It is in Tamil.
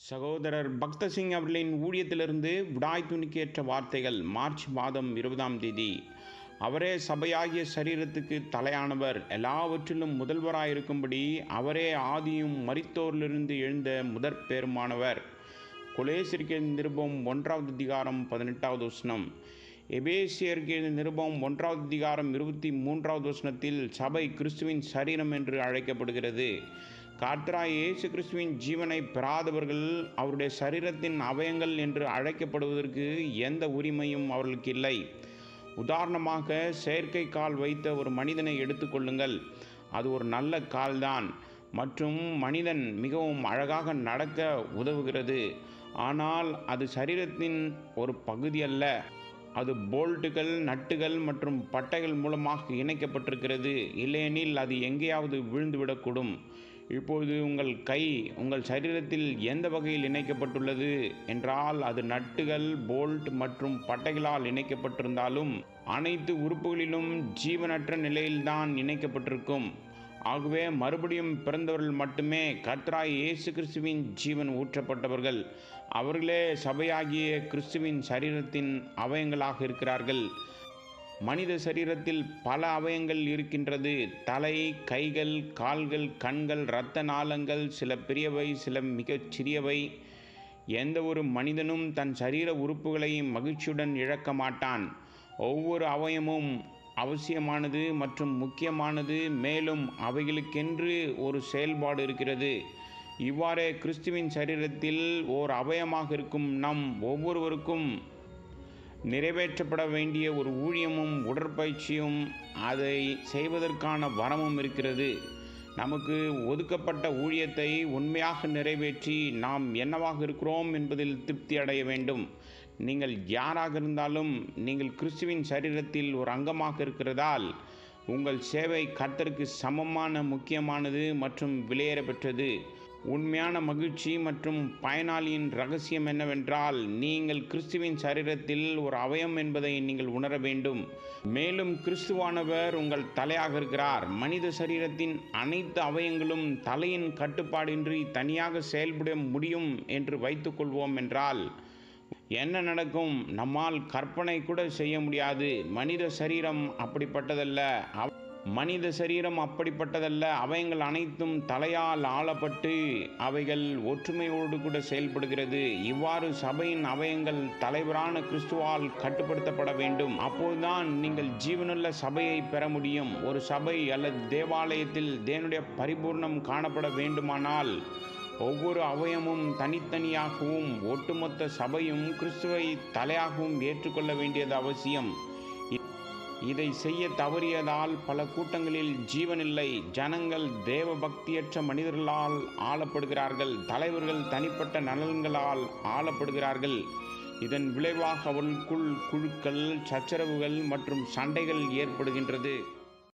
சகோதரர் பக்த சிங் அவர்களின் ஊழியத்திலிருந்து விடாய் துணிக்கேற்ற வார்த்தைகள் மார்ச் மாதம் 20ஆம் தேதி. அவரே சபையாகிய சரீரத்துக்கு தலையானவர், எல்லாவற்றிலும் முதல்வராயிருக்கும்படி அவரே ஆதியும் மரித்தோரிலிருந்து எழுந்த முதற் பேருமானவர். கொலேசியருக்கு நிருபம் 1வது அதிகாரம் 18வது வசனம். எபேசியருக்கு நிருபம் 1வது அதிகாரம் 23வது வசனத்தில் சபை கிறிஸ்துவின் சரீரம் என்று அழைக்கப்படுகிறது. கர்த்தராகிய இயேசு கிறிஸ்துவின் ஜீவனை பெறாதவர்கள் அவருடைய சரீரத்தின் அவயங்கள் என்று அழைக்கப்படுவதற்கு எந்த உரிமையும் அவர்களுக்கு இல்லை. உதாரணமாக, செயற்கை கால் வைத்த ஒரு மனிதனை எடுத்துக்கொள்ளுங்கள். அது ஒரு நல்ல கால்தான் மற்றும் மனிதன் மிகவும் அழகாக நடக்க உதவுகிறது. ஆனால் அது சரீரத்தின் ஒரு பகுதி அல்ல. அது போல்ட்டுகள், நட்டுகள் மற்றும் பட்டைகள் மூலமாக இணைக்கப்பட்டிருக்கிறது. இல்லையெனில் அது எங்கேயாவது விழுந்துவிடக்கூடும். இப்போது உங்கள் கை உங்கள் சரீரத்தில் எந்த வகையில் இணைக்கப்பட்டுள்ளது என்றால், அது நட்டுகள், போல்ட் மற்றும் பட்டைகளால் இணைக்கப்பட்டிருந்தாலும் அனைத்து உறுப்புகளிலும் ஜீவனற்ற நிலையில்தான் இணைக்கப்பட்டிருக்கும். ஆகவே மறுபடியும் பிறந்தவர்கள் மட்டுமே கர்த்தராகிய இயேசு கிறிஸ்துவின் ஜீவன் ஊற்றப்பட்டவர்கள். அவர்களே சபையாகிய கிறிஸ்துவின் சரீரத்தின் அவயங்களாக இருக்கிறார்கள். மனித சரீரத்தில் பல அவயங்கள் இருக்கின்றது. தலை, கைகள், கால்கள், கண்கள், இரத்த நாளங்கள், சில பெரியவை, சில மிகச் சிறியவை. எந்த ஒரு மனிதனும் தன் சரீர உறுப்புகளை மகிழ்ச்சியுடன் இழக்க மாட்டான். ஒவ்வொரு அவயமும் அவசியமானது மற்றும் முக்கியமானது. மேலும் அவைகளுக்கென்று ஒரு செயல்பாடு இருக்கிறது. இவ்வாறே கிறிஸ்துவின் சரீரத்தில் ஓர் அவயமாக இருக்கும் நம் ஒவ்வொருவருக்கும் நிறைவேற்றப்பட வேண்டிய ஒரு ஊழியமும் உடற்பயிற்சியும் அதை செய்வதற்கான வரமும் இருக்கிறது. நமக்கு ஒதுக்கப்பட்ட ஊழியத்தை உண்மையாக நிறைவேற்றி நாம் என்னவாக இருக்கிறோம் என்பதில் திருப்தி அடைய வேண்டும். நீங்கள் யாராக இருந்தாலும் நீங்கள் கிறிஸ்துவின் சரீரத்தில் ஒரு அங்கமாக இருக்கிறதால் உங்கள் சேவை கர்த்தருக்கு சமமான, முக்கியமானது மற்றும் விலையேற பெற்றது. உண்மையான மகிழ்ச்சி மற்றும் பயனாளியின் ரகசியம் என்னவென்றால், நீங்கள் கிறிஸ்துவின் சரீரத்தில் ஒரு அவயம் என்பதை நீங்கள் உணர வேண்டும். மேலும் கிறிஸ்துவானவர் உங்கள் தலையாக இருக்கிறார். மனித சரீரத்தின் அனைத்து அவயங்களும் தலையின் கட்டுப்பாடின்றி தனியாக செயல்பட முடியும் என்று வைத்துக்கொள்வோம் என்றால் என்ன நடக்கும்? நம்மால் கற்பனை கூட செய்ய முடியாது. மனித சரீரம் அப்படிப்பட்டதல்ல. அவயங்கள் அனைத்தும் தலையால் ஆளப்பட்டு அவைகள் ஒற்றுமையோடு கூட செயல்படுகிறது. இவ்வாறு சபையின் அவயங்கள் தலைவரான கிறிஸ்துவால் கட்டுப்படுத்தப்பட வேண்டும். அப்போதுதான் நீங்கள் ஜீவனுள்ள சபையை பெற முடியும். ஒரு சபை அல்லது தேவாலயத்தில் தேவனுடைய பரிபூர்ணம் காணப்பட வேண்டுமானால் ஒவ்வொரு அவயமும் தனித்தனியாகவும் ஒட்டுமொத்த சபையும் கிறிஸ்துவை தலையாகவும் ஏற்றுக்கொள்ள வேண்டியது அவசியம். இதை செய்ய தவறியதால் பல கூட்டங்களில் ஜீவனில்லை. ஜனங்கள் தேவ பக்தியற்ற மனிதர்களால் ஆளப்படுகிறார்கள். தலைவர்கள் தனிப்பட்ட நலன்களால் ஆளப்படுகிறார்கள். இதன் விளைவாக அவர்களுக்குள் குழுக்கள், சச்சரவுகள் மற்றும் சண்டைகள் ஏற்படுகின்றது.